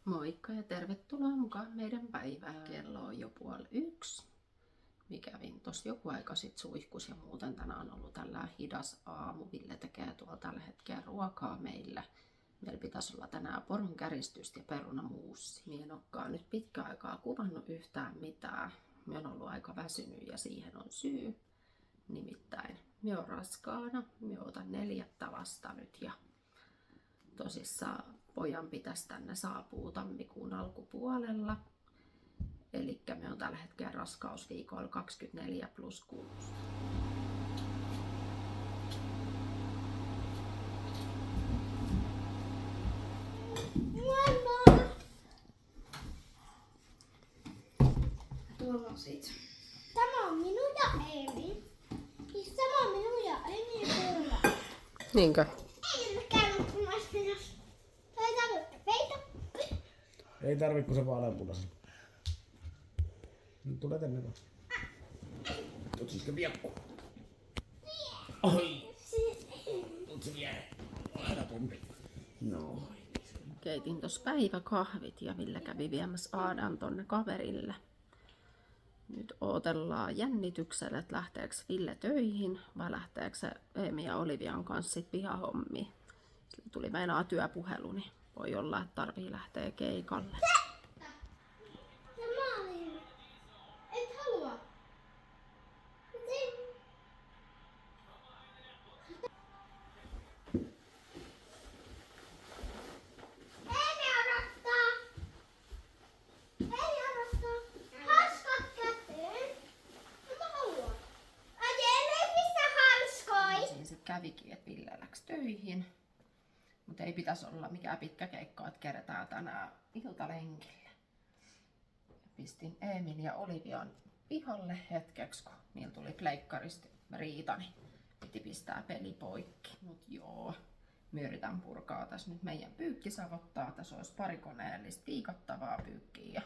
Moikka ja tervetuloa mukaan meidän päivään. Kello on jo 12:30. Kävin tossa joku aika sit suihkus ja muuten tänään on ollut tällä hidas aamu. Ville tekee tuolla tällä hetkellä ruokaa meillä. Meillä pitäisi olla tänään poronkäristystä ja perunamuussi. Mie en olekaan nyt pitkä aikaa kuvannut yhtään mitään. Mie on ollut aika väsynyt ja siihen on syy. Nimittäin mie on raskaana. Mie otan 4. lasta nyt ja tosissaan pojan pitäisi tänne saapua tammikuun alkupuolella. Elikkä me on tällä hetkellä raskausviikoilla 24+6. Tuolla on siitä. Tämä on minun ja Eemi. Siis tämä on minun ja Eemi ja Turva. Niinkö? Ei ole käynyt punaisessa. Ei tarvitse peitä. Ei tarvi, kun se vaaleanpunaisen. Nyt tulee tänne vaan. Tutsikö viekku? Oi! Tutsi vie. Aina pompi. No. Keitin tossa päiväkahvit ja Ville kävi viemässä Aadan tonne kaverille. Nyt odotellaan jännityksellä, että lähteekö Ville töihin vai lähteekö se Eemi ja Olivian kanssa sit pihahommiin. Sille tuli meinaa työpuhelu, niin voi olla, että tarvii lähteä keikalle. Ja mä olin. Et halua. Eemi odottaa. Eemi odottaa. Hanskat käteen. En mä halua. Ei missä hanskoi. Siinä se kävikin, että Ville läks töihin. Mutta ei pitäisi olla mikään pitkä keikka, että kerätään tänään iltalenkille. Pistin Eemin ja Olivian pihalle hetkeksi, kun niillä tuli pleikkarista riita, niin piti pistää peli poikki. Mut joo, me yritän purkaa tässä nyt meidän pyykkisavottaa. Tässä olisi pari koneellista piikattavaa pyykkiä ja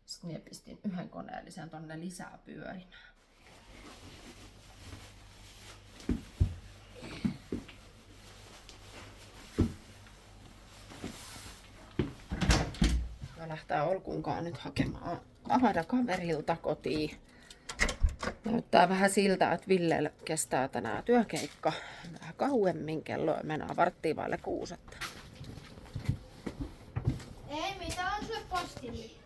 sitten minä pistin yhden koneellisen tonne lisää pyörimään. Mä lähtää Olkunkaan nyt hakemaan Aada kaverilta kotiin. Näyttää vähän siltä, että Villellä kestää tänään työkeikka vähän kauemmin. Kello mennään 6:15. Ei mitä on sulle postille?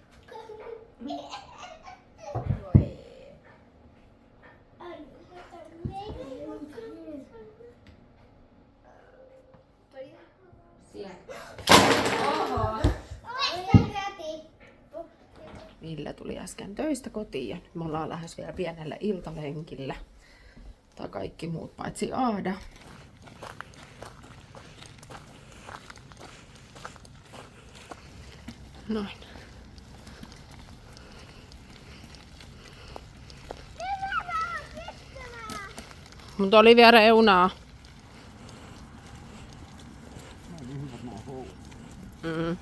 Ville tuli äsken töistä kotiin ja nyt me ollaan lähes vielä pienellä iltalenkillä. Tai kaikki muut paitsi Aada. Noin. Mutta oli vielä reunaa. Mm.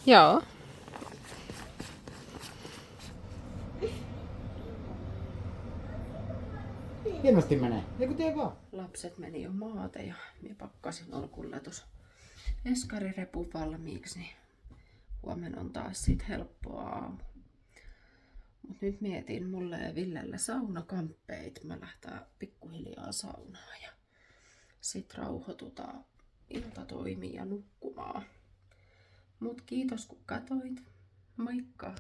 Joo. Hienosti menee. Eiku tee vaan. Lapset meni jo maate ja minä pakkasin Olkulle tuossa eskarirepun valmiiksi, niin huomenna on taas sit helppo aamu. Mut nyt mietin mulle ja Villelle saunakamppeet. Mä lähtään pikkuhiljaa saunaan ja sit rauhoitutaan iltatoimiin ja nukkumaan. Mut kiitos kun katoit. Moikka!